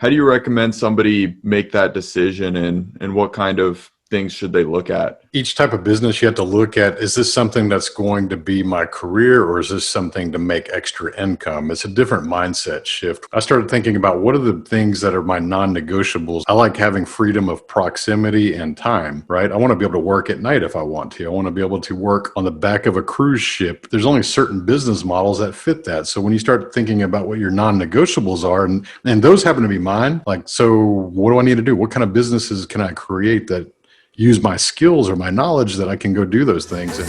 How do you recommend somebody make that decision, and what kind of things should they look at? Each type of business you have to look at, is this something that's going to be my career, or is this something to make extra income? It's a different mindset shift. I started thinking about what are the things that are my non-negotiables. I like having freedom of proximity and time, right? I want to be able to work at night if I want to. I want to be able to work on the back of a cruise ship. There's only certain business models that fit that. So when you start thinking about what your non-negotiables are, and those happen to be mine, like, so what do I need to do? What kind of businesses can I create that use my skills or my knowledge that I can go do those things? And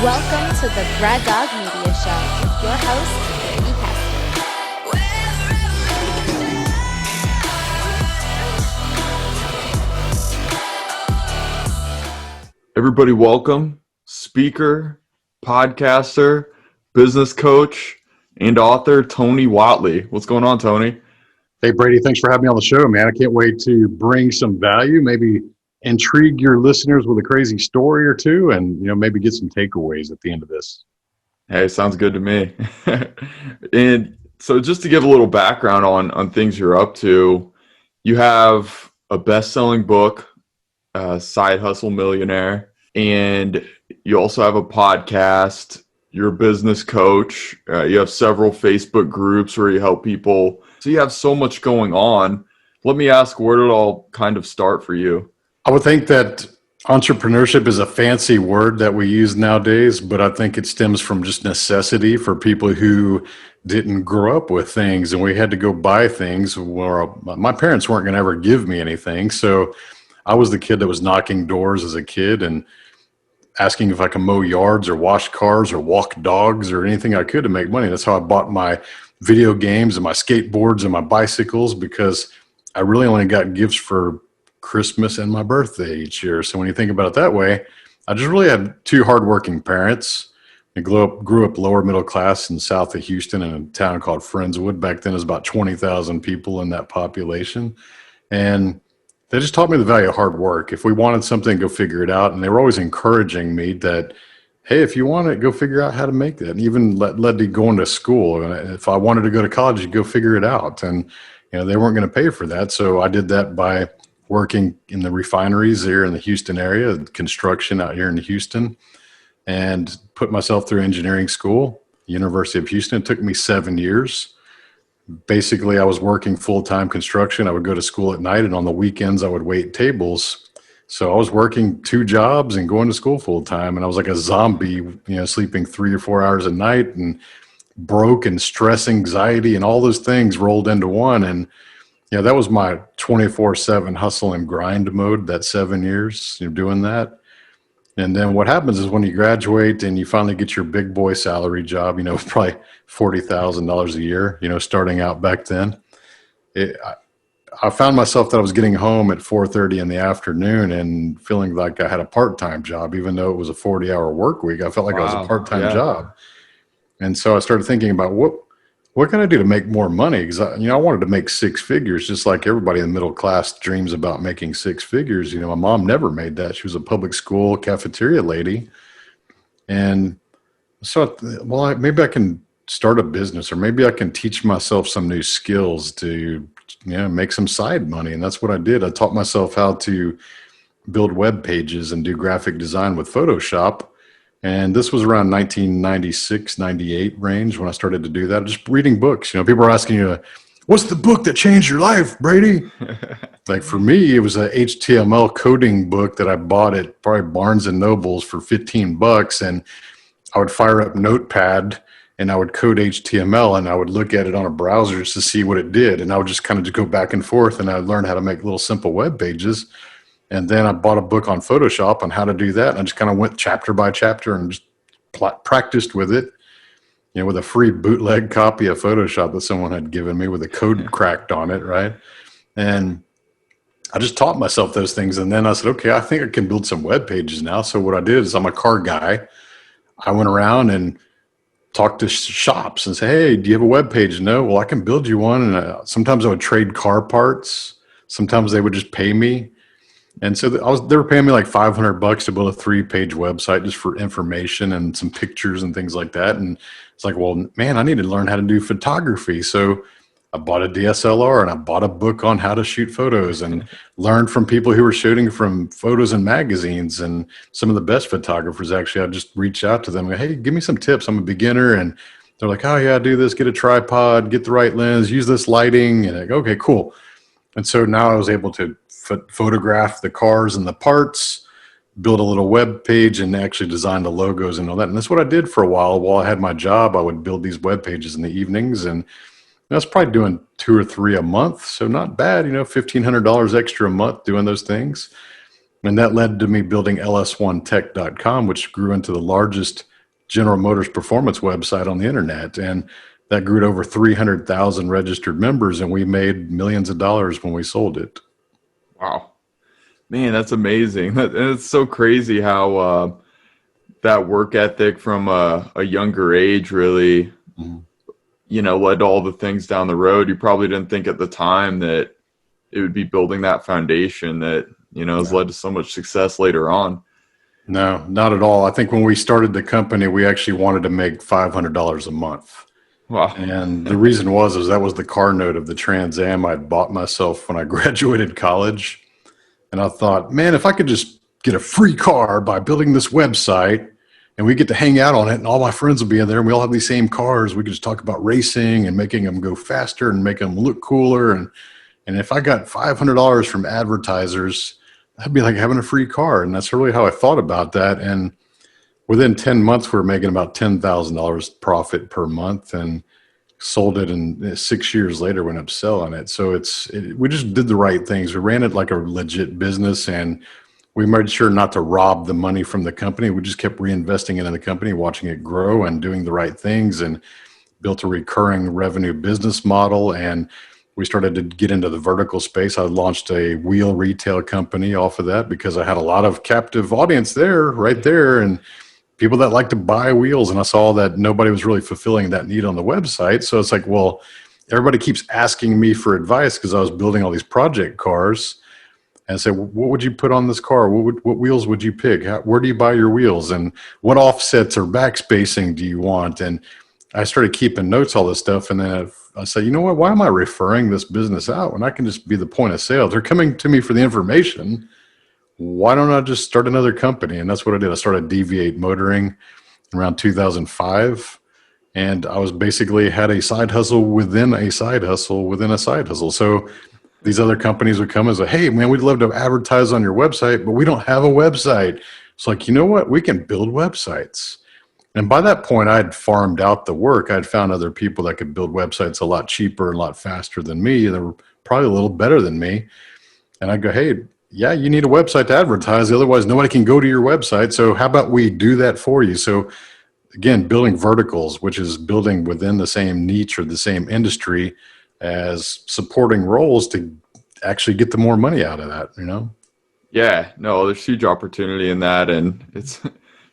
welcome to the Braddog Media Show with your host, Brady Casper. Everybody, welcome. Speaker, podcaster, business coach, and author Tony Whatley. What's going on, Tony? hey, Brady, thanks for having me on the show, man. I can't wait to bring some value, maybe intrigue your listeners with a crazy story or two, and maybe get some takeaways at the end of this. Hey, sounds good to me. And so just to give a little background on things you're up to, you have a best-selling book, Side Hustle Millionaire, and you also have a podcast. You're a business coach. You have several Facebook groups where you help people. So you have so much going on. Let me ask, where did it all kind of start for you? I would think that entrepreneurship is a fancy word that we use nowadays, but I think it stems from just necessity for people who didn't grow up with things, and we had to go buy things. Well, my parents weren't going to ever give me anything. So I was the kid that was knocking doors as a kid and asking if I could mow yards or wash cars or walk dogs or anything I could to make money. That's how I bought my video games and my skateboards and my bicycles, because I really only got gifts for Christmas and my birthday each year. So when you think about it that way, I just really had two hardworking parents. I grew up lower middle class in south of Houston in a town called Friendswood. Back then it was about 20,000 people in that population. And they just taught me the value of hard work. If we wanted something, go figure it out. And they were always encouraging me that, hey, if you want it, go figure out how to make that. And even led to going to school. And if I wanted to go to college, you go figure it out. And they weren't going to pay for that. So I did that by working in the refineries here in the Houston area, construction out here in Houston, and put myself through engineering school, University of Houston. It took me 7 years. Basically, I was working full-time construction. I would go to school at night, and on the weekends I would wait tables. So I was working 2 jobs and going to school full-time, and I was like a zombie, sleeping 3 or 4 hours a night, and broke, and stress, anxiety, and all those things rolled into one. And that was my 24/7 hustle and grind mode, that 7 years doing that. And then what happens is when you graduate and you finally get your big boy salary job, probably $40,000 a year, starting out back then, I found myself that I was getting home at 4:30 in the afternoon and feeling like I had a part-time job, even though it was a 40-hour work week. I felt like I was a part-time job. And so I started thinking about what can I do to make more money? Because I wanted to make 6 figures, just like everybody in the middle class dreams about making 6 figures. My mom never made that. She was a public school cafeteria lady. And so, maybe I can start a business, or maybe I can teach myself some new skills to, make some side money. And that's what I did. I taught myself how to build web pages and do graphic design with Photoshop. And this was around 1996, 98 range when I started to do that. Just reading books. People are asking you, what's the book that changed your life, Brady? Like for me, it was a HTML coding book that I bought at probably Barnes and Nobles for $15. And I would fire up Notepad and I would code HTML, and I would look at it on a browser just to see what it did. And I would just kind of go back and forth, and I learned how to make little simple web pages. And then I bought a book on Photoshop on how to do that. And I just kind of went chapter by chapter and just practiced with it, with a free bootleg copy of Photoshop that someone had given me with a code cracked on it, right? And I just taught myself those things. And then I said, okay, I think I can build some web pages now. So what I did is, I'm a car guy. I went around and talked to shops and say, hey, do you have a web page? No. Well, I can build you one. And sometimes I would trade car parts. Sometimes they would just pay me. And so they were paying me like $500 to build a 3-page website just for information and some pictures and things like that. And it's like, well, man, I need to learn how to do photography. So I bought a DSLR and I bought a book on how to shoot photos and learned from people who were shooting from photos in magazines. And some of the best photographers, actually, I just reached out to them. Hey, give me some tips. I'm a beginner. And they're like, oh yeah, do this, get a tripod, get the right lens, use this lighting. And I go, okay, cool. And so now I was able to photograph the cars and the parts, build a little web page, and actually design the logos and all that. And that's what I did for a while I had my job. I would build these web pages in the evenings, and I was probably doing 2 or 3 a month. So not bad, $1,500 extra a month doing those things. And that led to me building LS1Tech.com, which grew into the largest General Motors performance website on the internet. And that grew to over 300,000 registered members, and we made millions of dollars when we sold it. Wow. Man, that's amazing. And it's so crazy how that work ethic from a younger age really, led to all the things down the road. You probably didn't think at the time that it would be building that foundation that, has led to so much success later on. No, not at all. I think when we started the company, we actually wanted to make $500 a month. Wow. And the reason is that was the car note of the Trans Am I'd bought myself when I graduated college. And I thought, man, if I could just get a free car by building this website and we get to hang out on it and all my friends will be in there and we all have these same cars, we could just talk about racing and making them go faster and making them look cooler. And if I got $500 from advertisers, that'd be like having a free car. And that's really how I thought about that. And within 10 months, we were making about $10,000 profit per month and sold it. And 6 years later, went up selling it. So we just did the right things. We ran it like a legit business, and we made sure not to rob the money from the company. We just kept reinvesting it in the company, watching it grow and doing the right things, and built a recurring revenue business model. And we started to get into the vertical space. I launched a wheel retail company off of that because I had a lot of captive audience right there, and people that like to buy wheels. And I saw that nobody was really fulfilling that need on the website. So it's like, well, everybody keeps asking me for advice because I was building all these project cars. And I said, what would you put on this car? What wheels would you pick? Where do you buy your wheels? And what offsets or backspacing do you want? And I started keeping notes, all this stuff. And then I said, you know what, why am I referring this business out when I can just be the point of sale? They're coming to me for the information. Why don't I just start another company? And that's what I did. I started Deviate Motoring around 2005. And I was basically had a side hustle within a side hustle within a side hustle. So these other companies would come and say, hey, man, we'd love to advertise on your website, but we don't have a website. It's like, you know what? We can build websites. And by that point, I had farmed out the work. I'd found other people that could build websites a lot cheaper and a lot faster than me. They were probably a little better than me. And I'd go, hey, yeah, you need a website to advertise. Otherwise, nobody can go to your website. So how about we do that for you? So again, building verticals, which is building within the same niche or the same industry as supporting roles to actually get the more money out of that, Yeah, no, there's huge opportunity in that. And it's,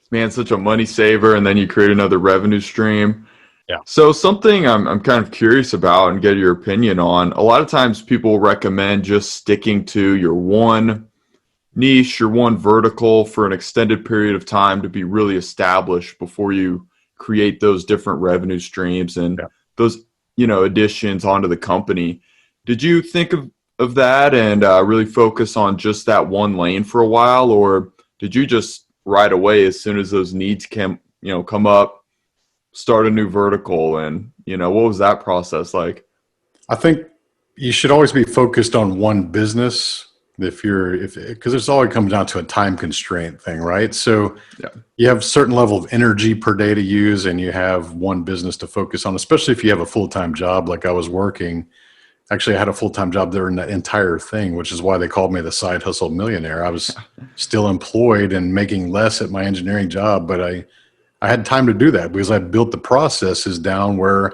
man, such a money saver. And then you create another revenue stream. Yeah. So something I'm kind of curious about and get your opinion on. A lot of times people recommend just sticking to your one niche, your one vertical for an extended period of time to be really established before you create those different revenue streams and those, additions onto the company. Did you think of that and really focus on just that one lane for a while, or did you just right away, as soon as those needs come up, start a new vertical? And what was that process like? I think you should always be focused on one business because it's always comes down to a time constraint thing, right? So you have a certain level of energy per day to use, and you have one business to focus on, especially if you have a full-time job like I was working. Actually, I had a full-time job during that entire thing, which is why they called me the side hustle millionaire. I was still employed and making less at my engineering job, but I had time to do that because I built the processes down where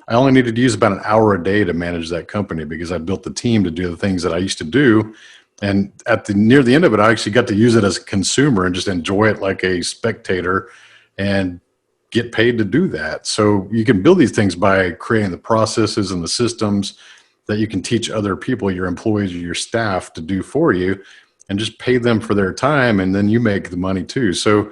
I only needed to use about an hour a day to manage that company because I built the team to do the things that I used to do. And near the end of it, I actually got to use it as a consumer and just enjoy it like a spectator and get paid to do that. So you can build these things by creating the processes and the systems that you can teach other people, your employees or your staff, to do for you. and just pay them for their time, and then you make the money too. So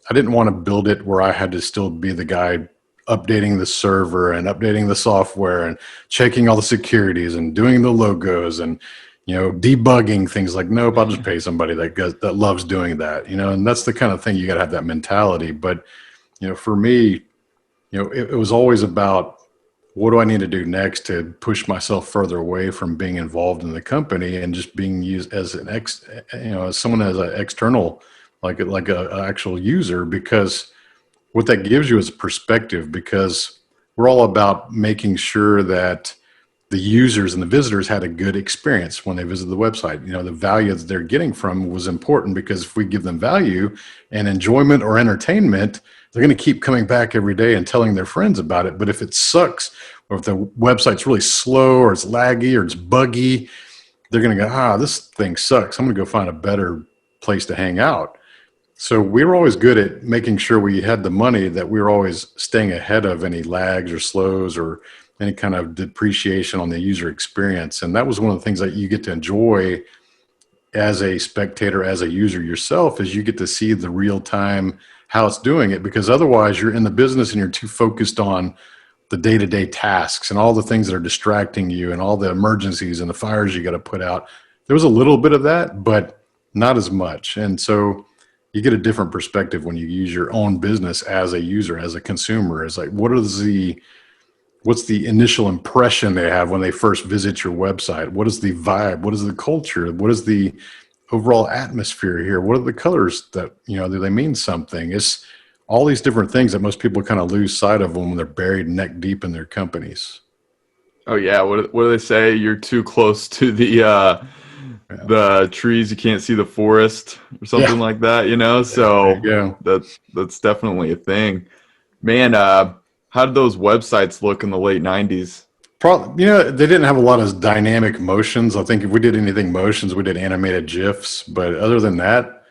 I didn't want to build it where I had to still be the guy updating the server and updating the software and checking all the securities and doing the logos and, debugging things. Like, nope, I'll just pay somebody that loves doing that, and that's the kind of thing you got to have that mentality. But, for me, it was always about, what do I need to do next to push myself further away from being involved in the company and just being used as as someone as an external, like a actual user, because what that gives you is perspective, because we're all about making sure that the users and the visitors had a good experience when they visited the website. The value that they're getting from was important, because if we give them value and enjoyment or entertainment, they're going to keep coming back every day and telling their friends about it. But if it sucks, or if the website's really slow, or it's laggy, or it's buggy, they're going to go, this thing sucks. I'm going to go find a better place to hang out. So we were always good at making sure we had the money, that we were always staying ahead of any lags or slows or any kind of depreciation on the user experience. And that was one of the things that you get to enjoy as a spectator, as a user yourself, is you get to see the real time how it's doing it, because otherwise you're in the business and you're too focused on the day-to-day tasks and all the things that are distracting you and all the emergencies and the fires you got to put out. There was a little bit of that, but not as much. And so you get a different perspective when you use your own business as a user, as a consumer. It's like, what's the initial impression they have when they first visit your website? What is the vibe? What is the culture? What is the overall atmosphere here? What are the colors that, do they mean something? It's all these different things that most people kind of lose sight of when they're buried neck deep in their companies. Oh yeah, what do they say? You're too close to the trees, you can't see the forest, or something like that, So that's definitely a thing. Man, how did those websites look in the late 90s? Probably, they didn't have a lot of dynamic motions. I think if we did anything motions, we did animated GIFs. But other than that,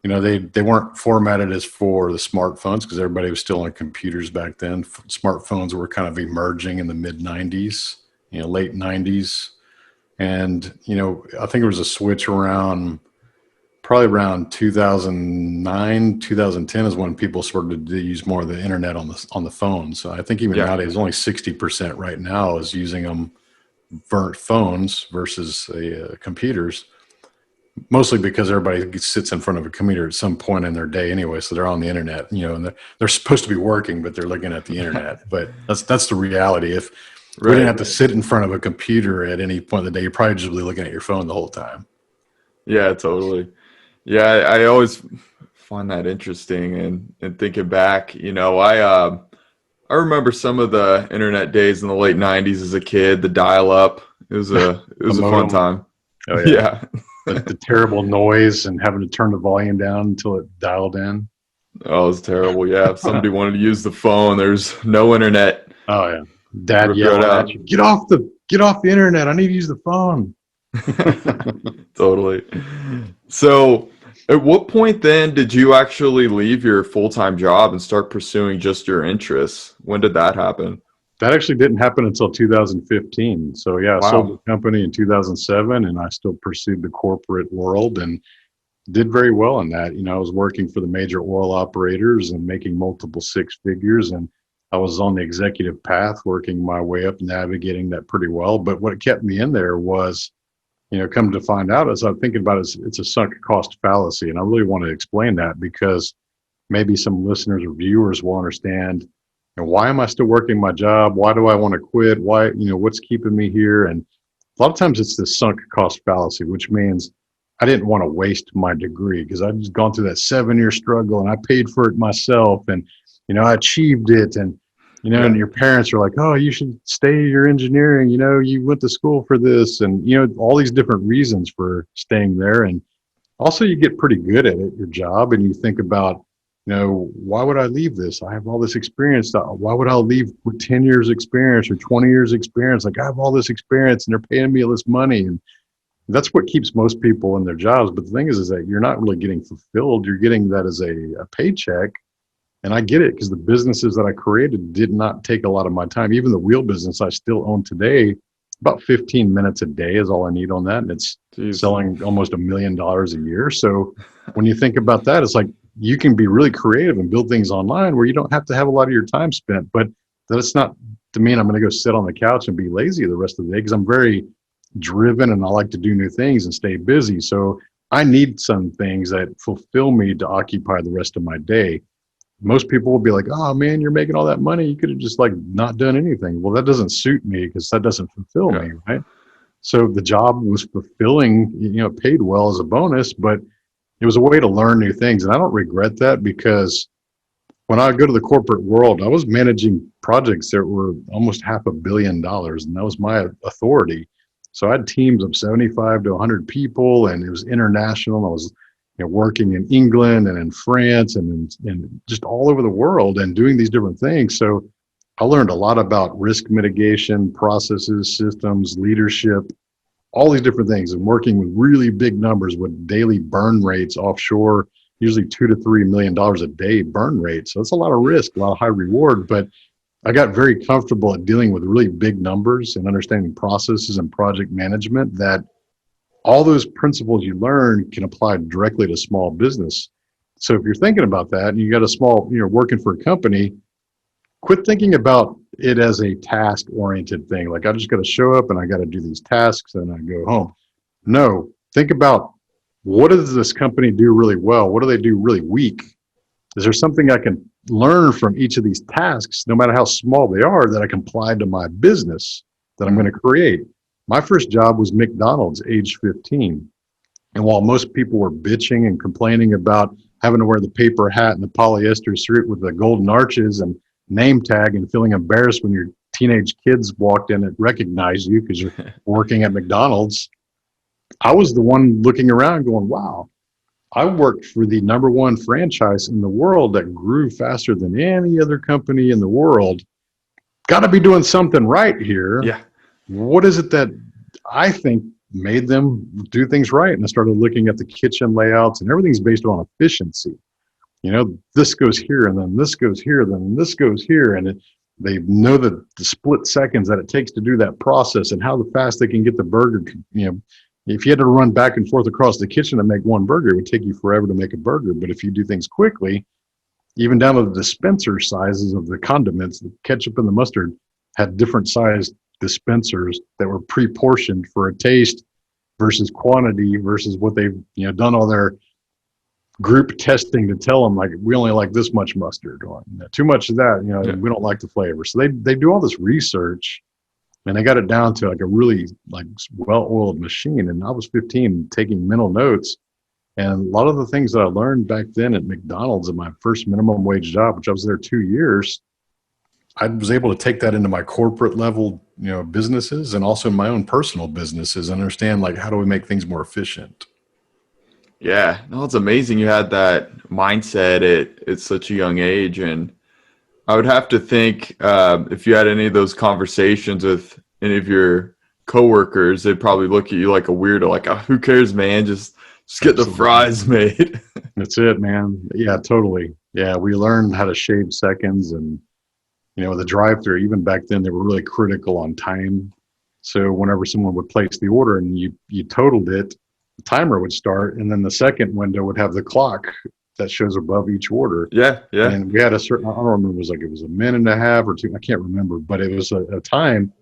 they weren't formatted as for the smartphones, because everybody was still on computers back then. Smartphones were kind of emerging in the mid 90s, late 90s. And, I think there was a switch probably around 2009, 2010 is when people started to use more of the internet on the phone. So I think even nowadays, only 60% right now is using them phones versus computers, mostly because everybody sits in front of a computer at some point in their day anyway. So they're on the internet, and they're supposed to be working, but they're looking at the internet. But that's the reality. If we didn't have to sit in front of a computer at any point of the day, you're probably just really looking at your phone the whole time. Yeah, totally. Yeah, I always find that interesting, and thinking back, I remember some of the internet days in the late 90s as a kid, the dial-up. It was a fun time. Oh yeah. The terrible noise and having to turn the volume down until it dialed in. Oh, it was terrible. Yeah, if somebody wanted to use the phone, there's no internet. Oh yeah. Dad yelling at you, get off the internet. I need to use the phone. Totally. So at what point then did you actually leave your full-time job and start pursuing just your interests? When did that happen? That actually didn't happen until 2015. So yeah, I sold the company in 2007, and I still pursued the corporate world and did very well in that. I was working for the major oil operators and making multiple six figures, and I was on the executive path, working my way up, navigating that pretty well. But what kept me in there was, come to find out, as I'm thinking about it, it's a sunk cost fallacy. And I really want to explain that, because maybe some listeners or viewers will understand, why am I still working my job? Why do I want to quit? Why, what's keeping me here? And a lot of times it's the sunk cost fallacy, which means I didn't want to waste my degree, because I've just gone through that 7-year struggle and I paid for it myself, and I achieved it. And and your parents are like, oh, you should stay your engineering, you went to school for this, and all these different reasons for staying there. And also you get pretty good at it, your job, and you think about, why would I leave this? I have all this experience. Why would I leave with 10 years experience or 20 years experience? Like, I have all this experience and they're paying me all this money. And that's what keeps most people in their jobs. But the thing is that you're not really getting fulfilled. You're getting that as a paycheck. And I get it, because the businesses that I created did not take a lot of my time. Even the wheel business I still own today about 15 minutes a day is all I need on that. And it's Jeez. selling almost $1 million a year. So when you think about that, it's like you can be really creative and build things online where you don't have to have a lot of your time spent. But that's not to mean I'm going to go sit on the couch and be lazy the rest of the day, because I'm very driven and I like to do new things and stay busy. So I need some things that fulfill me to occupy the rest of my day. Most people will be like, oh man, you're making all that money, you could have just like not done anything. Well, that doesn't suit me because that doesn't fulfill me, right? So the job was fulfilling, paid well as a bonus, but it was a way to learn new things. And I don't regret that, because when I go to the corporate world, I was managing projects that were almost $500 million, and that was my authority. So I had teams of 75 to 100 people, and it was international. I was working in England and in France and just all over the world and doing these different things. So I learned a lot about risk mitigation, processes, systems, leadership, all these different things, and working with really big numbers with daily burn rates offshore, usually $2 to $3 million a day burn rate. So it's a lot of risk, a lot of high reward, but I got very comfortable at dealing with really big numbers and understanding processes and project management, that all those principles you learn can apply directly to small business. So if you're thinking about that and you got a small, working for a company, quit thinking about it as a task oriented thing. Like, I just got to show up and I got to do these tasks and I go home. No, think about, what does this company do really well? What do they do really weak? Is there something I can learn from each of these tasks, no matter how small they are, that I can apply to my business that I'm going to create? My first job was McDonald's, age 15. And while most people were bitching and complaining about having to wear the paper hat and the polyester suit with the golden arches and name tag and feeling embarrassed when your teenage kids walked in and recognized you because you're working at McDonald's, I was the one looking around going, wow, I worked for the #1 franchise in the world that grew faster than any other company in the world. Got to be doing something right here. Yeah. What is it that I think made them do things right? And I started looking at the kitchen layouts, and everything's based on efficiency. This goes here, and then this goes here, then this goes here. And they know the split seconds that it takes to do that process and how fast they can get the burger. If you had to run back and forth across the kitchen to make one burger, it would take you forever to make a burger. But if you do things quickly, even down to the dispenser sizes of the condiments, the ketchup and the mustard had different sized dispensers that were pre-portioned for a taste versus quantity versus what they've done all their group testing to tell them, like, we only like this much mustard, or too much of that, we don't like the flavor. So they do all this research, and they got it down to like a really well-oiled machine. And I was 15 taking mental notes, and a lot of the things that I learned back then at McDonald's at my first minimum wage job, which I was there 2 years, I was able to take that into my corporate level, businesses, and also in my own personal businesses, and understand, like, how do we make things more efficient? Yeah, no, it's amazing you had that mindset at such a young age. And I would have to think, if you had any of those conversations with any of your coworkers, they'd probably look at you like a weirdo, like, oh, who cares, man? Just get the fries made. That's it, man. Yeah, totally. Yeah, we learned how to shave seconds, and the drive-through, even back then, they were really critical on time. So whenever someone would place the order and you totaled it, the timer would start, and then the second window would have the clock that shows above each order. Yeah. And we had a certain, I don't remember, it was a minute and a half or two, I can't remember, but it was a time,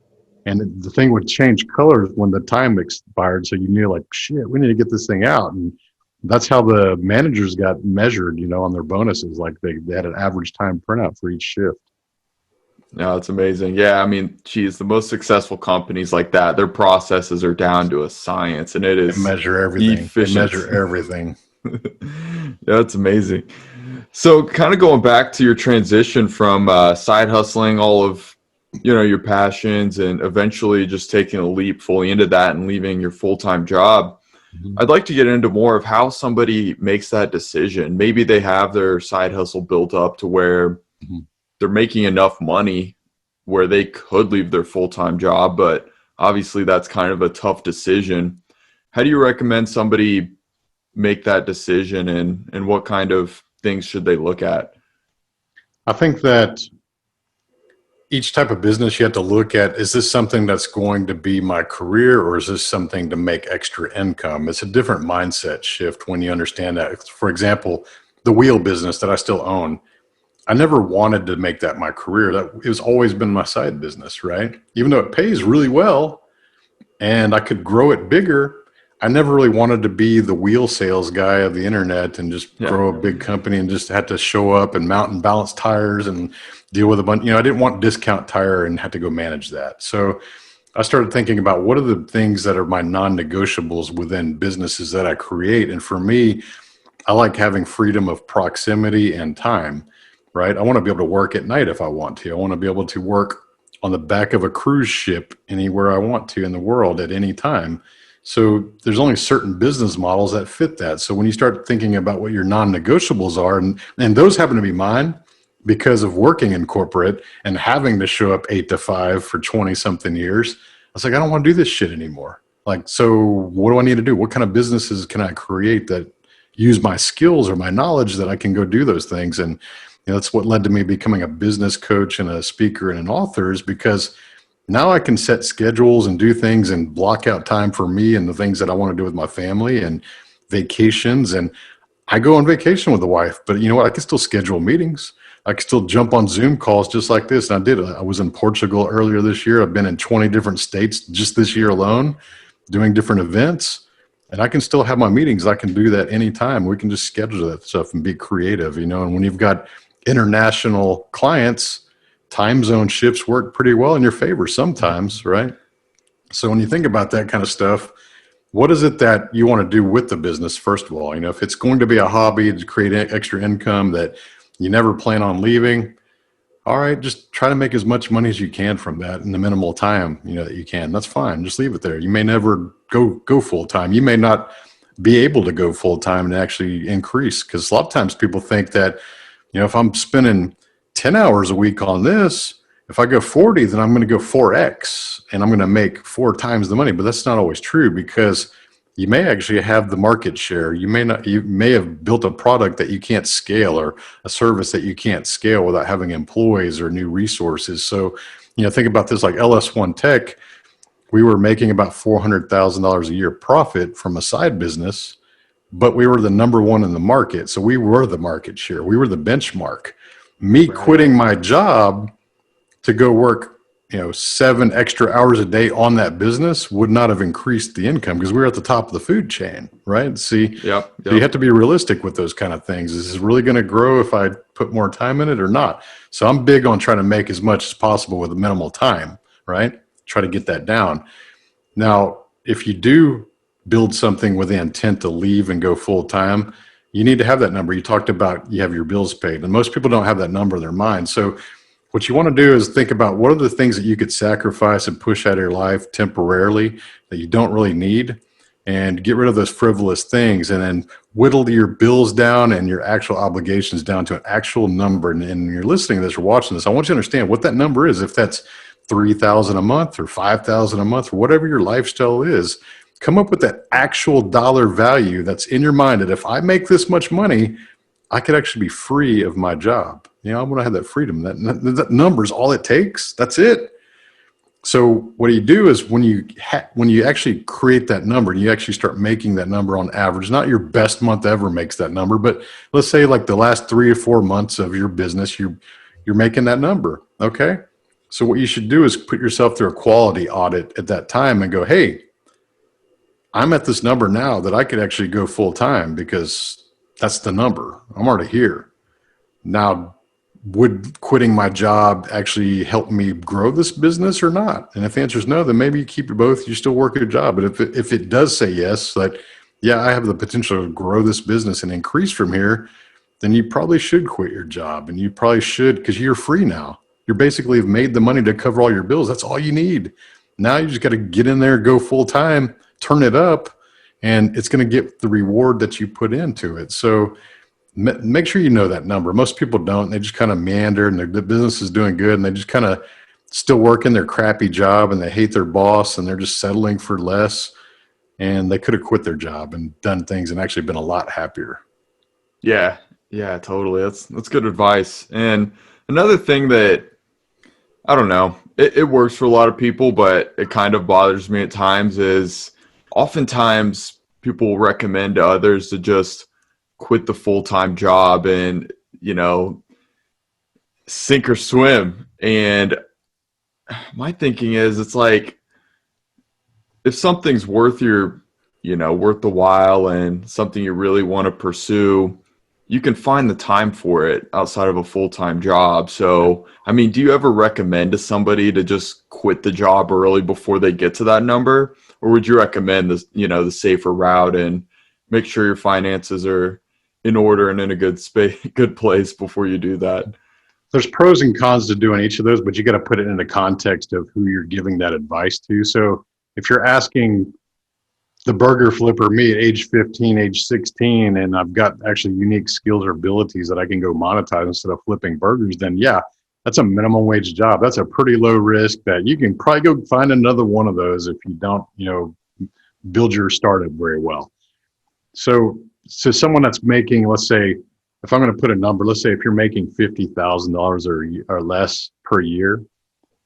and the thing would change colors when the time expired. So you knew, like, shit, we need to get this thing out. And that's how the managers got measured, on their bonuses. Like, they had an average time printout for each shift. No, it's amazing. Yeah, I mean, geez, the most successful companies like that, their processes are down to a science, and it is They measure everything. efficient. They measure everything. Yeah, it's amazing. So, kind of going back to your transition from side hustling all of your passions, and eventually just taking a leap fully into that and leaving your full-time job. Mm-hmm. I'd like to get into more of how somebody makes that decision. Maybe they have their side hustle built up to where they're making enough money where they could leave their full-time job, but obviously that's kind of a tough decision. How do you recommend somebody make that decision, and what kind of things should they look at? I think that each type of business, you have to look at, is this something that's going to be my career, or is this something to make extra income? It's a different mindset shift when you understand that. For example, the wheel business that I still own, I never wanted to make that my career. That it was always been my side business, right? Even though it pays really well and I could grow it bigger, I never really wanted to be the wheel sales guy of the internet and just grow a big company and just had to show up and mount and balance tires and deal with a bunch. I didn't want discount tire and had to go manage that. So I started thinking about what are the things that are my non-negotiables within businesses that I create. And for me, I like having freedom of proximity and time, right? I want to be able to work at night if I want to. I want to be able to work on the back of a cruise ship anywhere I want to in the world at any time. So there's only certain business models that fit that. So when you start thinking about what your non-negotiables are, and those happen to be mine because of working in corporate and having to show up 8 to 5 for 20 something years, I was like, I don't want to do this shit anymore. Like, so what do I need to do? What kind of businesses can I create that use my skills or my knowledge that I can go do those things? And that's what led to me becoming a business coach and a speaker and an author, is because now I can set schedules and do things and block out time for me and the things that I want to do with my family and vacations. And I go on vacation with the wife, but you know what? I can still schedule meetings. I can still jump on Zoom calls just like this. And I did. I was in Portugal earlier this year. I've been in 20 different states just this year alone, doing different events. And I can still have my meetings. I can do that anytime. We can just schedule that stuff and be creative, And when you've got international clients, time zone shifts work pretty well in your favor sometimes, right? So when you think about that kind of stuff, what is it that you want to do with the business, first of all? If it's going to be a hobby to create extra income that you never plan on leaving, all right, just try to make as much money as you can from that in the minimal time, that you can. That's fine. Just leave it there. You may never go full time. You may not be able to go full time and actually increase, because a lot of times people think that, if I'm spending 10 hours a week on this, if I go 40, then I'm going to go 4X and I'm going to make 4 times the money. But that's not always true, because you may actually have the market share. You may have built a product that you can't scale, or a service that you can't scale without having employees or new resources. So, think about this, like LS1Tech, we were making about $400,000 a year profit from a side business, but we were the number one in the market. So we were the market share. We were the benchmark. Me quitting my job to go work, 7 extra hours a day on that business would not have increased the income, because we were at the top of the food chain, right? See, Yep. So you have to be realistic with those kind of things. Is this really going to grow if I put more time in it or not? So I'm big on trying to make as much as possible with a minimal time, right? Try to get that down. Now, if you do build something with the intent to leave and go full time, you need to have that number. You talked about you have your bills paid, and most people don't have that number in their mind. So what you want to do is think about what are the things that you could sacrifice and push out of your life temporarily that you don't really need, and get rid of those frivolous things, and then whittle your bills down and your actual obligations down to an actual number. And you're listening to this or watching this, I want you to understand what that number is. If that's $3,000 a month or $5,000 a month, or whatever your lifestyle is, come up with that actual dollar value that's in your mind, that if I make this much money, I could actually be free of my job. I want to have that freedom. That number is all it takes. That's it. So what you do is when you actually create that number and you actually start making that number on average, not your best month ever makes that number, but let's say like the last 3 or 4 months of your business, you're making that number. Okay. So what you should do is put yourself through a quality audit at that time and go, hey, I'm at this number now that I could actually go full time, because that's the number. I'm already here. Now, would quitting my job actually help me grow this business or not? And if the answer is no, then maybe you keep you both. You still work your job. But if it does say yes, that, yeah, I have the potential to grow this business and increase from here, then you probably should quit your job. And you probably should, because you're free now. You're basically have made the money to cover all your bills. That's all you need. Now you just got to get in there, go full time, turn it up, and it's going to get the reward that you put into it. So make sure you know that number. Most people don't. They just kind of meander, and the business is doing good, and they just kind of still working their crappy job, and they hate their boss, and they're just settling for less, and they could have quit their job and done things and actually been a lot happier. Yeah, totally. That's good advice. And another thing that I don't know. It works for a lot of people, but it kind of bothers me at times is oftentimes people will recommend to others to just quit the full-time job and, sink or swim. And my thinking is it's like if something's worth worth the while and something you really want to pursue, you can find the time for it outside of a full-time job. So, I mean, do you ever recommend to somebody to just quit the job early before they get to that number? Or would you recommend the safer route and make sure your finances are in order and in a good place before you do that? There's pros and cons to doing each of those, but you got to put it in the context of who you're giving that advice to. So if you're asking the burger flipper me at age 15, age 16, and I've got actually unique skills or abilities that I can go monetize instead of flipping burgers, then yeah, that's a minimum wage job. That's a pretty low risk that you can probably go find another one of those if you don't, build your startup very well. So someone that's making, let's say, if I'm going to put a number, let's say if you're making $50,000 or less per year,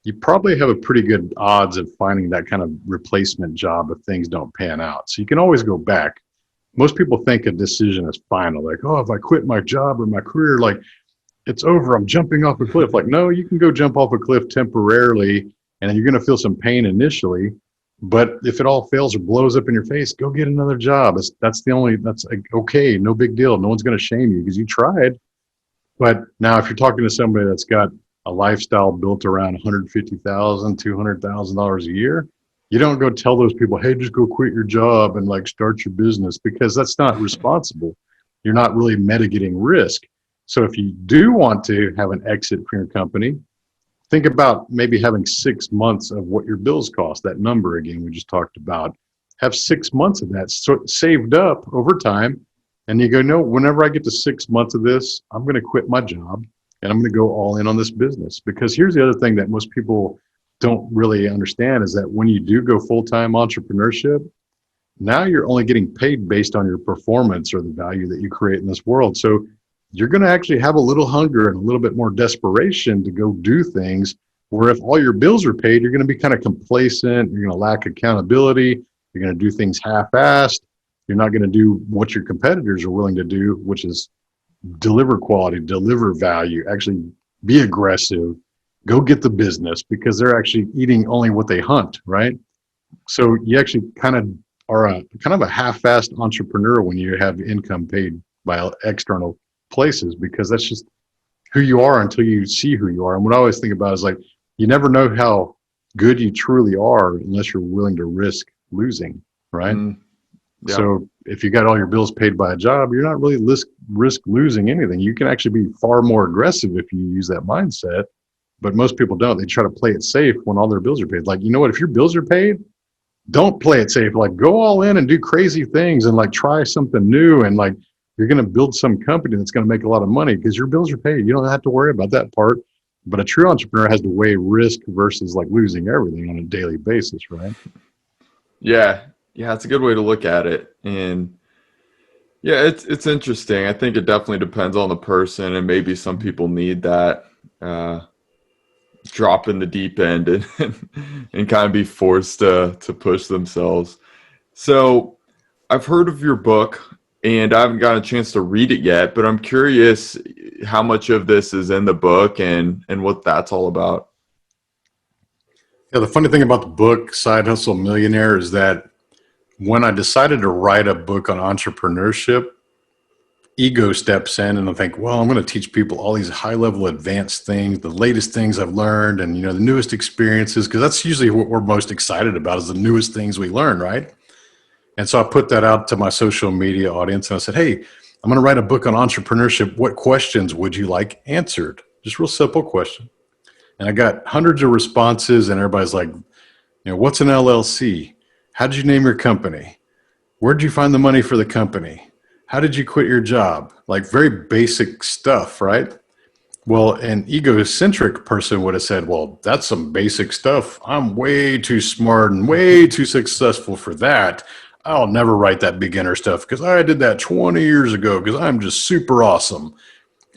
you probably have a pretty good odds of finding that kind of replacement job if things don't pan out. So you can always go back. Most people think a decision is final. Like, oh, if I quit my job or my career, like it's over, I'm jumping off a cliff. Like, no, you can go jump off a cliff temporarily and you're going to feel some pain initially. But if it all fails or blows up in your face, go get another job. That's okay. No big deal. No one's going to shame you because you tried. But now if you're talking to somebody that's got a lifestyle built around $150,000, $200,000 a year, you don't go tell those people, hey, just go quit your job and like start your business, because that's not responsible. You're not really mitigating risk. So if you do want to have an exit from your company, think about maybe having 6 months of what your bills cost, that number again we just talked about. Have 6 months of that saved up over time. And you go, no, whenever I get to 6 months of this, I'm going to quit my job and I'm going to go all in on this business. Because here's the other thing that most people don't really understand is that when you do go full-time entrepreneurship, now you're only getting paid based on your performance or the value that you create in this world. So you're going to actually have a little hunger and a little bit more desperation to go do things, where if all your bills are paid, you're going to be kind of complacent. You're going to lack accountability. You're going to do things half-assed. You're not going to do what your competitors are willing to do, which is deliver quality, deliver value, actually be aggressive, go get the business, because they're actually eating only what they hunt, right? So you actually kind of are a half-assed entrepreneur when you have income paid by external places, because that's just who you are until you see who you are. And what I always think about is like, you never know how good you truly are unless you're willing to risk losing, right? Yeah. So if you got all your bills paid by a job, you're not really risk losing anything. You can actually be far more aggressive if you use that mindset, but most people don't. They try to play it safe when all their bills are paid. Like, you know what, if your bills are paid, don't play it safe. Like, go all in and do crazy things and like try something new, and like you're going to build some company that's going to make a lot of money because your bills are paid. You don't have to worry about that part. But a true entrepreneur has to weigh risk versus like losing everything on a daily basis, right? Yeah. Yeah, it's a good way to look at it. And yeah, it's interesting. I think it definitely depends on the person, and maybe some people need that drop in the deep end and kind of be forced to push themselves. So I've heard of your book, and I haven't gotten a chance to read it yet, but I'm curious how much of this is in the book and what that's all about. Yeah, the funny thing about the book, Side Hustle Millionaire, is that when I decided to write a book on entrepreneurship, ego steps in and I think, well, I'm going to teach people all these high-level advanced things, the latest things I've learned, and the newest experiences, because that's usually what we're most excited about, is the newest things we learn, right? And so I put that out to my social media audience and I said, hey, I'm going to write a book on entrepreneurship. What questions would you like answered? Just real simple question. And I got hundreds of responses, and everybody's like, what's an LLC? How did you name your company? Where did you find the money for the company? How did you quit your job? Like very basic stuff, right? Well, an egocentric person would have said, well, that's some basic stuff. I'm way too smart and way too successful for that. I'll never write that beginner stuff because I did that 20 years ago because I'm just super awesome.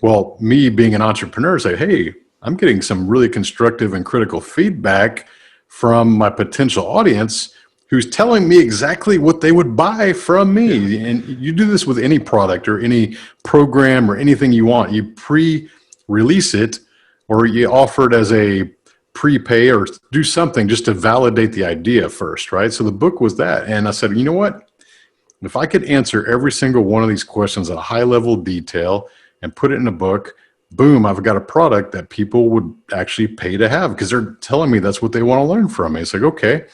Well, me being an entrepreneur, say, hey, I'm getting some really constructive and critical feedback from my potential audience who's telling me exactly what they would buy from me. Yeah. And you do this with any product or any program or anything you want. You pre-release it or you offer it as a prepay or do something just to validate the idea first, right? So the book was that. And I said, you know what? If I could answer every single one of these questions at a high level of detail and put it in a book, boom, I've got a product that people would actually pay to have because they're telling me that's what they want to learn from me. It's like, okay.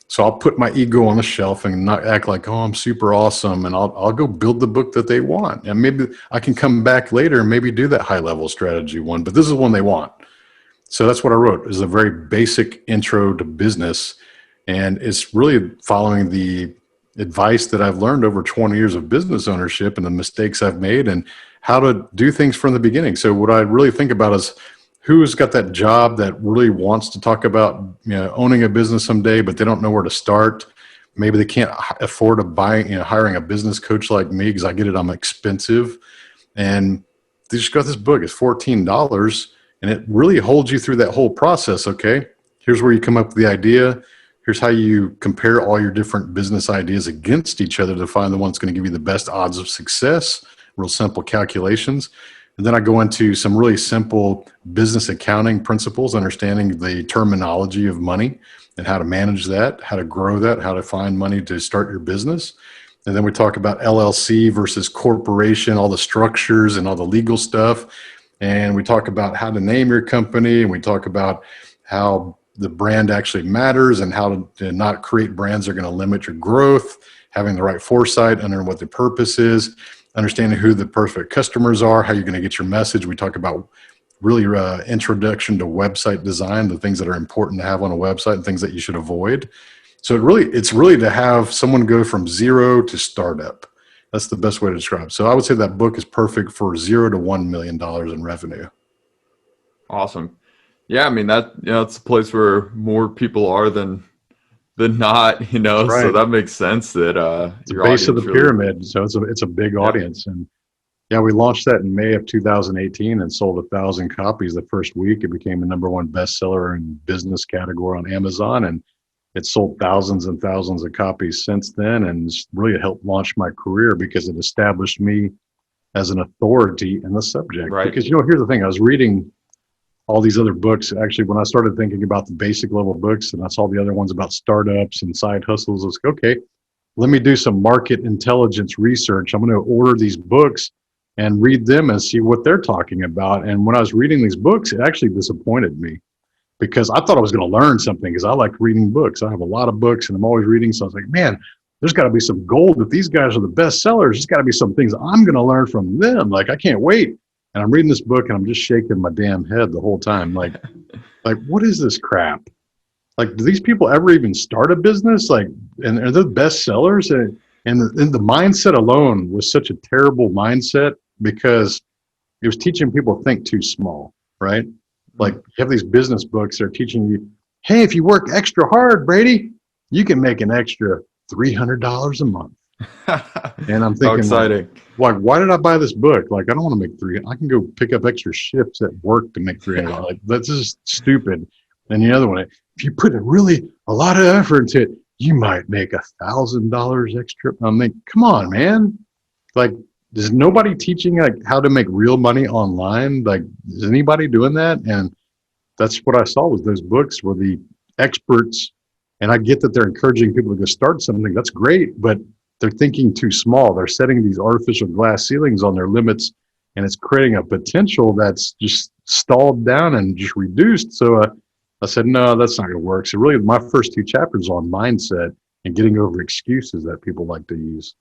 So I'll put my ego on the shelf and not act like, oh, I'm super awesome. And I'll go build the book that they want. And maybe I can come back later and maybe do that high level strategy one, but this is one they want. So that's what I wrote. It's a very basic intro to business. And it's really following the advice that I've learned over 20 years of business ownership and the mistakes I've made and how to do things from the beginning. So what I really think about is who's got that job that really wants to talk about, owning a business someday, but they don't know where to start. Maybe they can't afford to hiring a business coach like me because I get it, I'm expensive. And they just got this book. It's $14 and it really holds you through that whole process. Okay, here's where you come up with the idea. Here's how you compare all your different business ideas against each other to find the one that's going to give you the best odds of success, real simple calculations. And then I go into some really simple business accounting principles, understanding the terminology of money and how to manage that, how to grow that, how to find money to start your business. And then we talk about LLC versus corporation, all the structures and all the legal stuff. And we talk about how to name your company. And we talk about how the brand actually matters and how to not create brands that are going to limit your growth, having the right foresight, under what the purpose is, understanding who the perfect customers are, how you're going to get your message. We talk about really introduction to website design, the things that are important to have on a website and things that you should avoid. So it's really to have someone go from zero to startup. That's the best way to describe it. So I would say that book is perfect for $0 to $1 million in revenue. Awesome. Yeah, I mean that's a place where more people are than not, Right. So that makes sense that it's the base of the pyramid. So it's a big audience. And yeah, we launched that in May of 2018 and sold 1,000 copies the first week. It became the #1 bestseller in business category on Amazon, and it's sold thousands and thousands of copies since then. And it's really helped launch my career because it established me as an authority in the subject. Right. Because here's the thing: I was reading all these other books. Actually, when I started thinking about the basic level books and I saw the other ones about startups and side hustles, I was like, okay, let me do some market intelligence research. I'm going to order these books and read them and see what they're talking about. And when I was reading these books, it actually disappointed me because I thought I was going to learn something because I like reading books. I have a lot of books and I'm always reading. So I was like, man, there's got to be some gold. If these guys are the best sellers, there's got to be some things I'm going to learn from them. Like, I can't wait. And I'm reading this book and I'm just shaking my damn head the whole time. Like, what is this crap? Like, do these people ever even start a business? Like, and are they the best sellers? And the mindset alone was such a terrible mindset because it was teaching people to think too small, right? Like, you have these business books that are teaching you, hey, if you work extra hard, Brady, you can make an extra $300 a month. And I'm thinking, how exciting. Like, why did I buy this book? Like, I don't want to make I can go pick up extra shifts at work to make $300. Like, that's just stupid. And the other one, if you put a lot of effort into it, you might make $1,000 extra. I'm like, come on, man. Like, is nobody teaching like how to make real money online? Like, is anybody doing that? And that's what I saw was those books were the experts. And I get that they're encouraging people to go start something. That's great, but they're thinking too small. They're setting these artificial glass ceilings on their limits, and it's creating a potential that's just stalled down and just reduced. So I said, no, that's not going to work. So really, my first 2 chapters on mindset and getting over excuses that people like to use.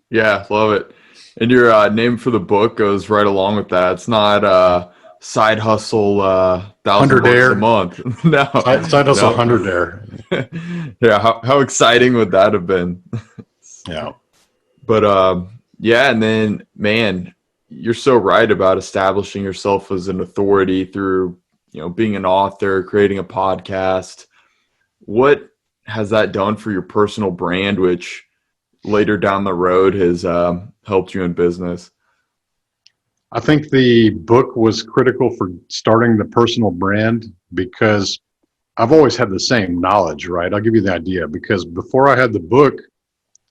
Yeah, love it. And your name for the book goes right along with that. It's not side hustle $1,000 a month. No, side hustle 100 there. Yeah, how exciting would that have been? Yeah. But yeah, and then man, you're so right about establishing yourself as an authority through being an author, creating a podcast. What has that done for your personal brand, which later down the road has helped you in business? I think the book was critical for starting the personal brand because I've always had the same knowledge, right? I'll give you the idea because before I had the book,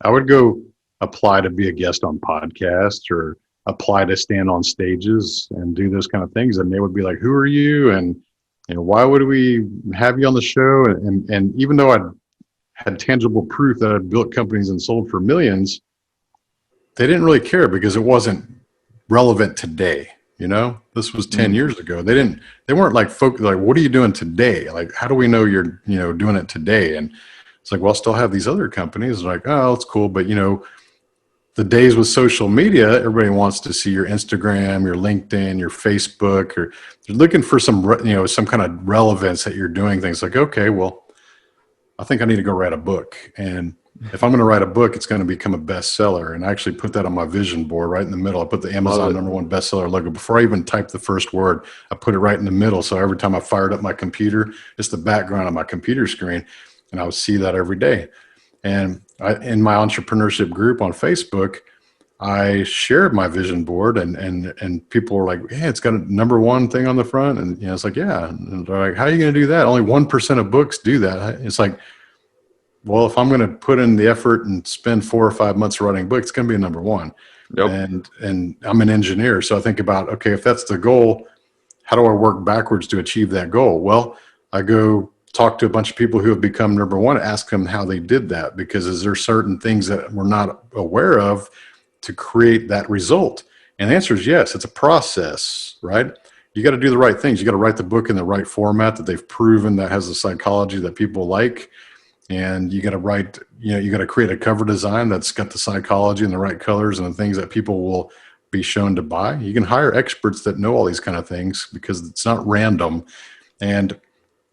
I would go apply to be a guest on podcasts or apply to stand on stages and do those kind of things. And they would be like, who are you? And, why would we have you on the show? And even though I had tangible proof that I'd built companies and sold for millions, they didn't really care because it wasn't relevant today. This was 10 years ago. They weren't like, what are you doing today? Like, how do we know you're, doing it today? And it's like, well, I still have these other companies. Like, oh, it's cool. But, the days with social media, everybody wants to see your Instagram, your LinkedIn, your Facebook, or they're looking for some kind of relevance that you're doing things like, okay, well, I think I need to go write a book. And if I'm going to write a book, it's going to become a bestseller. And I actually put that on my vision board right in the middle. I put the Amazon #1 bestseller logo. Before I even typed the first word, I put it right in the middle. So every time I fired up my computer, it's the background of my computer screen. And I would see that every day. And in my entrepreneurship group on Facebook, I shared my vision board and people were like, hey, it's got a #1 thing on the front. And it's like, yeah. And they're like, how are you going to do that? Only 1% of books do that. It's like, well, if I'm going to put in the effort and spend 4 or 5 months writing a book, it's going to be a #1. Yep. And I'm an engineer. So I think about, okay, if that's the goal, how do I work backwards to achieve that goal? Well, I go talk to a bunch of people who have become #1, ask them how they did that, because is there certain things that we're not aware of to create that result? And the answer is yes. It's a process, right? You got to do the right things. You got to write the book in the right format that they've proven that has the psychology that people like. And you got to write, you got to create a cover design that's got the psychology and the right colors and the things that people will be shown to buy. You can hire experts that know all these kind of things because it's not random. And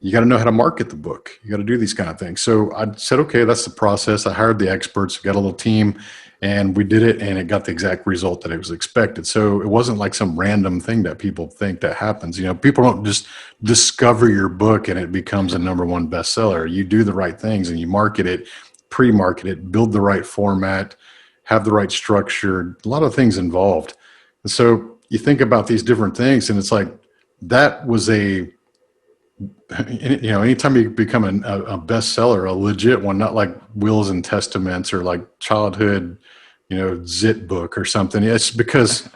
you got to know how to market the book. You got to do these kind of things. So I said, okay, that's the process. I hired the experts, got a little team, and we did it, and it got the exact result that it was expected. So it wasn't like some random thing that people think that happens. People don't just discover your book and it becomes a #1 bestseller. You do the right things and you market it, pre-market it, build the right format, have the right structure, a lot of things involved. And so you think about these different things, and it's like that was anytime you become a bestseller, a legit one, not like Wills and Testaments or like childhood, zit book or something. It's because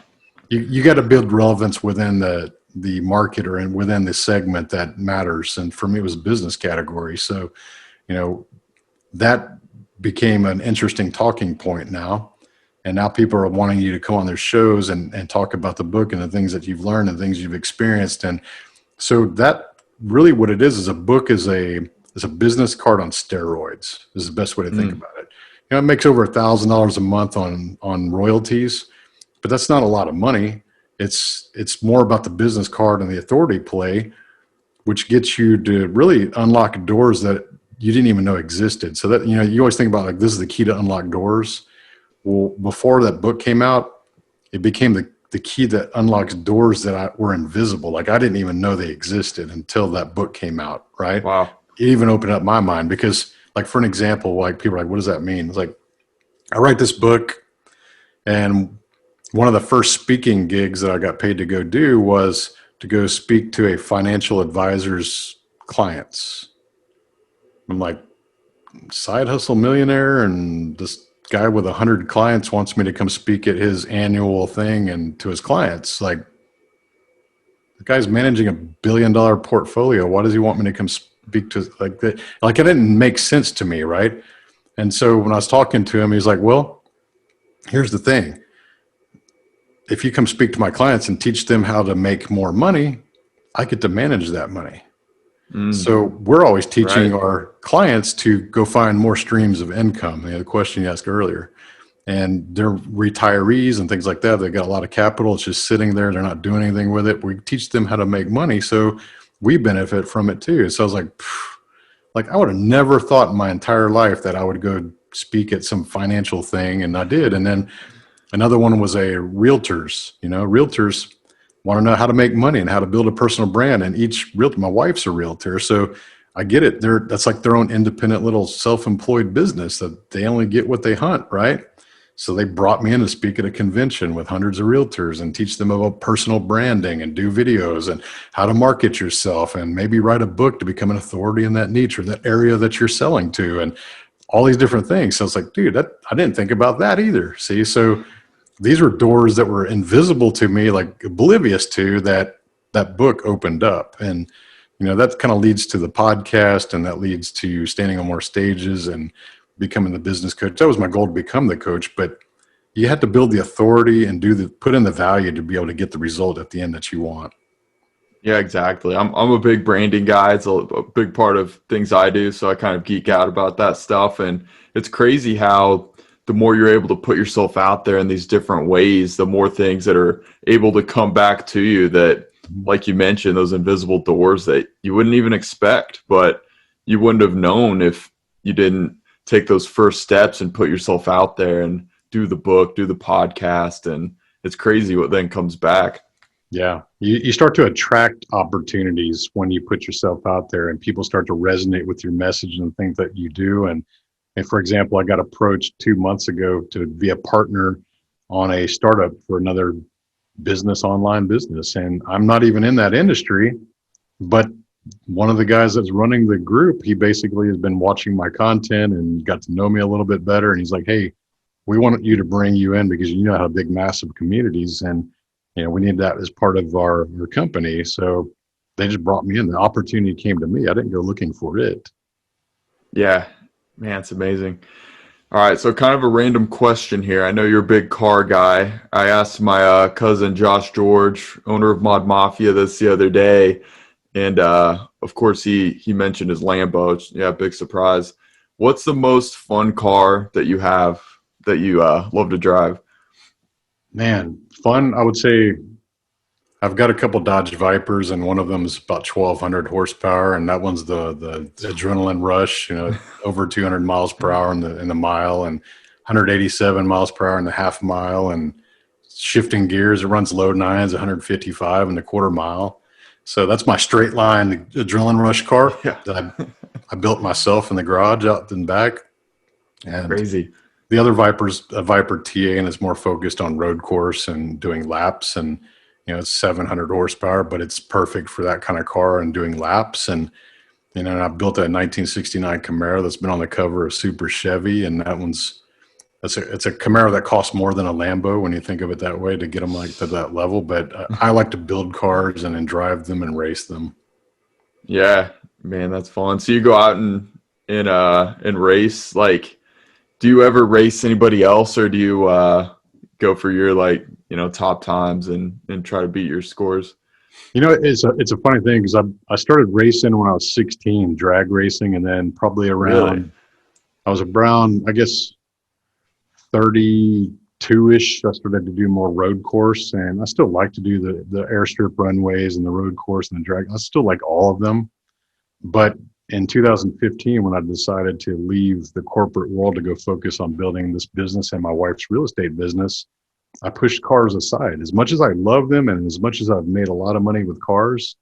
you got to build relevance within the market or within the segment that matters. And for me, it was a business category. So, that became an interesting talking point now. And now people are wanting you to come on their shows and talk about the book and the things that you've learned and things you've experienced. And so that really what it is a book is a business card on steroids is the best way to think about it. It makes over $1,000 a month on royalties, but that's not a lot of money. It's more about the business card and the authority play, which gets you to really unlock doors that you didn't even know existed. So that, you always think about like, this is the key to unlock doors. Well, before that book came out, it became the key that unlocks doors that were invisible. Like I didn't even know they existed until that book came out, right? Wow. It even opened up my mind because like, for an example, like people are like, what does that mean? It's like, I write this book and one of the first speaking gigs that I got paid to go do was to go speak to a financial advisor's clients. I'm like, side hustle millionaire, and this guy with 100 clients wants me to come speak at his annual thing and to his clients. Like, the guy's managing $1 billion portfolio. Why does he want me to come speak to like that? Like, it didn't make sense to me, right? And so when I was talking to him, he's like, well, here's the thing. If you come speak to my clients and teach them how to make more money, I get to manage that money. So we're always teaching our clients to go find more streams of income. The question you asked earlier, and they're retirees and things like that. They've got a lot of capital. It's just sitting there. They're not doing anything with it. We teach them how to make money. So we benefit from it too. So I was like I would have never thought in my entire life that I would go speak at some financial thing. And I did. And then another one was realtors, realtors want to know how to make money and how to build a personal brand. And each realtor, my wife's a realtor, so I get it. That's like their own independent little self-employed business that they only get what they hunt, right? So they brought me in to speak at a convention with hundreds of realtors and teach them about personal branding and do videos and how to market yourself and maybe write a book to become an authority in that niche or that area that you're selling to and all these different things. So it's like, dude, I didn't think about that either. See, so these were doors that were invisible to me, like oblivious to that book opened up. And, that kind of leads to the podcast, and that leads to standing on more stages and becoming the business coach. That was my goal, to become the coach, but you had to build the authority and put in the value to be able to get the result at the end that you want. Yeah, exactly. I'm a big branding guy. It's a big part of things I do. So I kind of geek out about that stuff. And it's crazy how the more you're able to put yourself out there in these different ways, the more things that are able to come back to you that, like you mentioned, those invisible doors that you wouldn't even expect, but you wouldn't have known if you didn't take those first steps and put yourself out there and do the book, do the podcast. And it's crazy what then comes back. Yeah. You start to attract opportunities when you put yourself out there and people start to resonate with your message and things that you do. And for example, I got approached 2 months ago to be a partner on a startup for another online business. And I'm not even in that industry, but one of the guys that's running the group, he basically has been watching my content and got to know me a little bit better. And he's like, hey, we want you to bring you in because you know how big, massive communities. And, we need that as part of our company. So they just brought me in. The opportunity came to me. I didn't go looking for it. Yeah, man, it's amazing. All right, so kind of a random question here. I know you're a big car guy. I asked my cousin Josh George, owner of Mod Mafia, this the other day, and of course he mentioned his Lambo. Yeah, big surprise. What's the most fun car that you have that you love to drive? Man, fun. I would say I've got a couple Dodge Vipers, and one of them is about 1,200 horsepower, and that one's the adrenaline rush. Over 200 miles per hour in the mile, and 187 miles per hour in the half mile, and shifting gears. It runs low nines, 155 in the quarter mile. So that's my straight line adrenaline rush car that I built myself in the garage out in the back. And crazy. The other Viper's a Viper TA, and it's more focused on road course and doing laps. And it's 700 horsepower, but it's perfect for that kind of car and doing laps. And and I built a 1969 Camaro that's been on the cover of Super Chevy, and it's a Camaro that costs more than a Lambo when you think of it that way to get them like to that level. But I like to build cars and then drive them and race them. Yeah, man, that's fun. So you go out and race. Like, do you ever race anybody else, or do you go for your top times and try to beat your scores? It's a funny thing because I started racing when I was 16, drag racing, and then probably around I was around, I guess, 32-ish. I started to do more road course, and I still like to do the airstrip runways and the road course and the drag. I still like all of them, but in 2015, when I decided to leave the corporate world to go focus on building this business and my wife's real estate business, I pushed cars aside. As much as I love them and as much as I've made a lot of money with cars,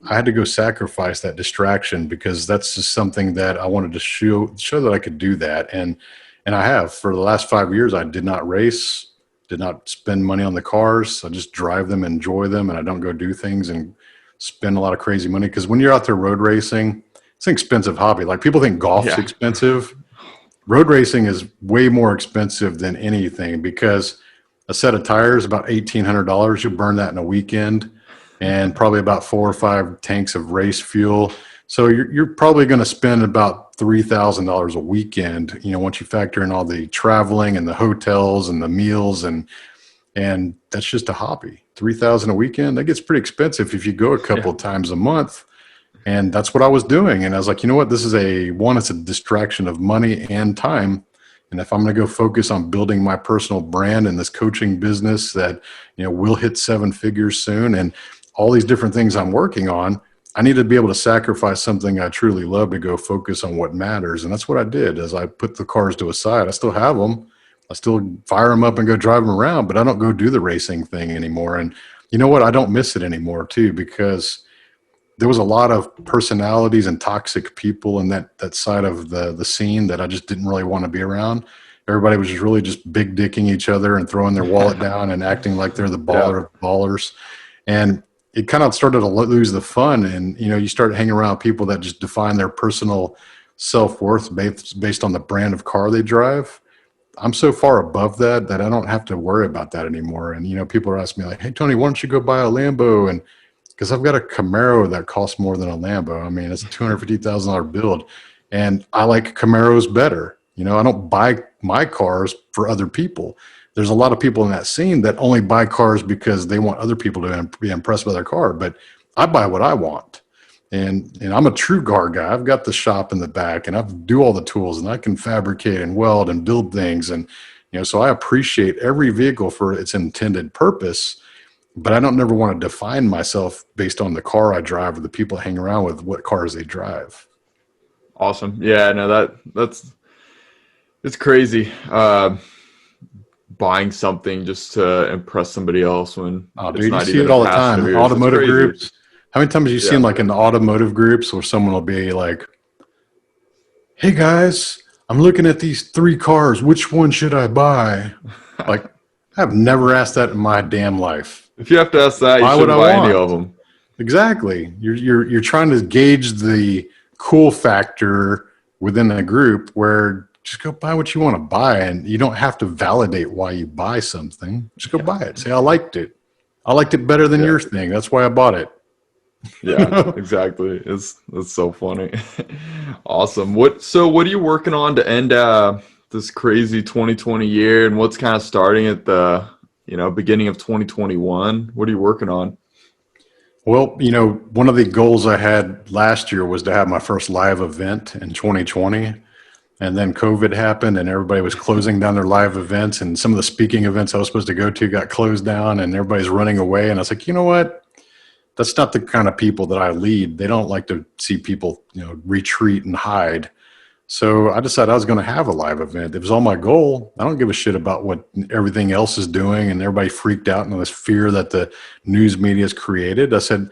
I had to go sacrifice that distraction because that's just something that I wanted to show that I could do that. And I have. For the last 5 years, I did not race, did not spend money on the cars. I just drive them, enjoy them, and I don't go do things and spend a lot of crazy money. Because when you're out there road racing, it's an expensive hobby. Like, people think golf's expensive. Road racing is way more expensive than anything because a set of tires, about $1,800. You burn that in a weekend, and probably about 4 or 5 tanks of race fuel. So you're probably going to spend about $3,000 a weekend, once you factor in all the traveling and the hotels and the meals, and that's just a hobby. $3,000 a weekend, that gets pretty expensive if you go a couple of times a month. And that's what I was doing. And I was like, you know what, this is it's a distraction of money and time. And if I'm going to go focus on building my personal brand and this coaching business that, will hit 7 figures soon, and all these different things I'm working on, I need to be able to sacrifice something I truly love to go focus on what matters. And that's what I did. As I put the cars to a side, I still have them. I still fire them up and go drive them around, but I don't go do the racing thing anymore. And you know what? I don't miss it anymore too, because there was a lot of personalities and toxic people in that side of the scene that I just didn't really want to be around. everybody was just really just big dicking each other and throwing their wallet down and acting like they're the baller of ballers. And it kind of started to lose the fun. And, you start hanging around people that just define their personal self-worth based on the brand of car they drive. I'm so far above that I don't have to worry about that anymore. And, people are asking me like, hey, Tony, why don't you go buy a Lambo? And because I've got a Camaro that costs more than a Lambo. I mean, it's a $250,000 build. And I like Camaros better. I don't buy my cars for other people. There's a lot of people in that scene that only buy cars because they want other people to be impressed by their car. But I buy what I want. And I'm a true car guy. I've got the shop in the back and I do all the tools and I can fabricate and weld and build things. And, so I appreciate every vehicle for its intended purpose, but I don't never want to define myself based on the car I drive or the people I hang around with, what cars they drive. Awesome. Yeah, no, it's crazy. Buying something just to impress somebody else when dude, you see it all the time. Automotive groups. How many times have you seen like in the automotive groups where someone will be like, hey guys, I'm looking at these 3 cars. Which one should I buy? Like, I've never asked that in my damn life. If you have to ask that, you shouldn't buy any of them. Exactly. You're trying to gauge the cool factor within a group where just go buy what you want to buy, and you don't have to validate why you buy something. Just go buy it. Say, I liked it. I liked it better than your thing. That's why I bought it. Yeah, exactly. It's so funny. Awesome. What are you working on to end this crazy 2020 year, and what's kind of starting at the beginning of 2021? What are you working on? Well, one of the goals I had last year was to have my first live event in 2020. And then COVID happened and everybody was closing down their live events, and some of the speaking events I was supposed to go to got closed down and everybody's running away. And I was like, you know what? That's not the kind of people that I lead. They don't like to see people, retreat and hide. So I decided I was going to have a live event. It was all my goal. I don't give a shit about what everything else is doing. And everybody freaked out in this fear that the news media has created. I said,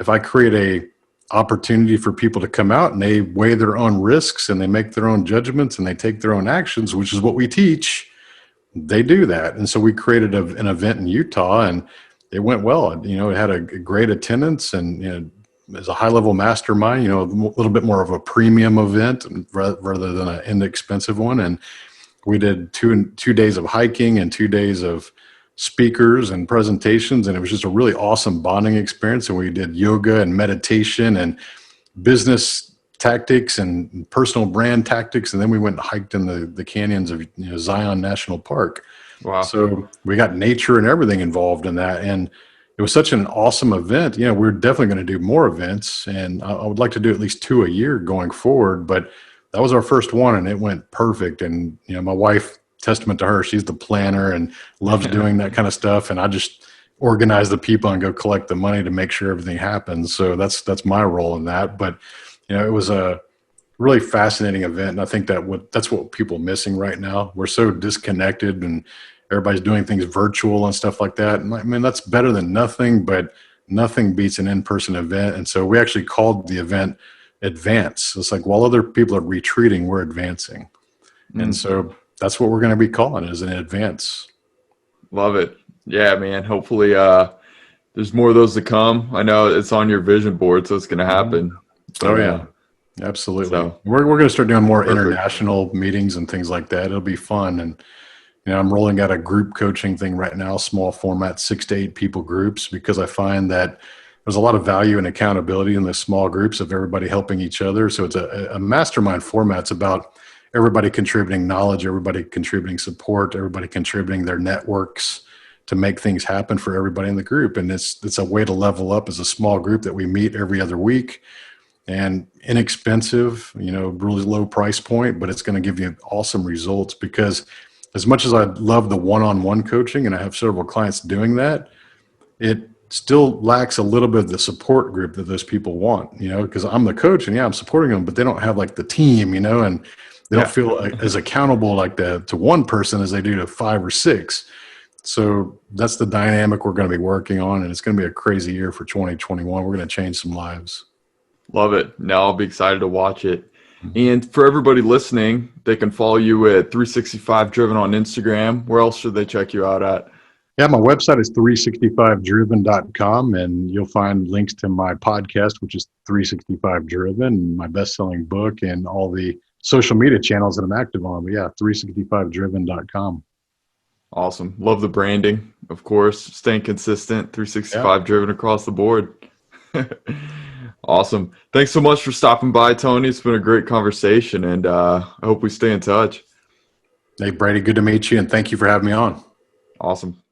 if I create a opportunity for people to come out and they weigh their own risks and they make their own judgments and they take their own actions, which is what we teach, they do that. And so we created an event in Utah, and it went well. It had a great attendance, and it was a high-level mastermind, a little bit more of a premium event rather than an inexpensive one. And we did two days of hiking and 2 days of speakers and presentations, and it was just a really awesome bonding experience. And we did yoga and meditation and business tactics and personal brand tactics, and then we went and hiked in the canyons of Zion National Park. Wow. So we got nature and everything involved in that, and it was such an awesome event. We're definitely going to do more events, and I would like to do at least 2 a year going forward, but that was our first one and it went perfect. And my wife, testament to her, she's the planner and loves doing that kind of stuff, and I just organize the people and go collect the money to make sure everything happens. So that's my role in that. But it was a really fascinating event, and I think that's what people are missing right now. We're so disconnected and everybody's doing things virtual and stuff like that. And I mean, that's better than nothing, but nothing beats an in-person event. And so we actually called the event Advance. It's like, while other people are retreating, we're advancing. Mm-hmm. And so that's what we're going to be calling, is an advance. Love it. Yeah, man. Hopefully there's more of those to come. I know it's on your vision board, so it's going to happen. So, yeah, absolutely. So, we're going to start doing more international meetings and things like that. It'll be fun. And I'm rolling out a group coaching thing right now, small format, 6 to 8 people groups, because I find that there's a lot of value and accountability in the small groups of everybody helping each other. So it's a mastermind format. It's about everybody contributing knowledge, everybody contributing support, everybody contributing their networks to make things happen for everybody in the group. And it's a way to level up as a small group that we meet every other week, and inexpensive, really low price point, but it's going to give you awesome results. Because as much as I love the one-on-one coaching, and I have several clients doing that, it still lacks a little bit of the support group that those people want, because I'm the coach and I'm supporting them, but they don't have like the team, and they don't feel as accountable like that to one person as they do to 5 or 6. So that's the dynamic we're going to be working on, and it's going to be a crazy year for 2021. We're going to change some lives. Love it. Now I'll be excited to watch it. And for everybody listening, they can follow you at 365 Driven on Instagram. Where else should they check you out at? Yeah, my website is 365driven.com, and you'll find links to my podcast, which is 365 Driven, my best-selling book, and all the social media channels that I'm active on. But yeah, 365driven.com. Awesome. Love the branding, of course. Staying consistent, 365 Driven across the board. Awesome. Thanks so much for stopping by, Tony. It's been a great conversation, and I hope we stay in touch. Hey, Brady, good to meet you, and thank you for having me on. Awesome.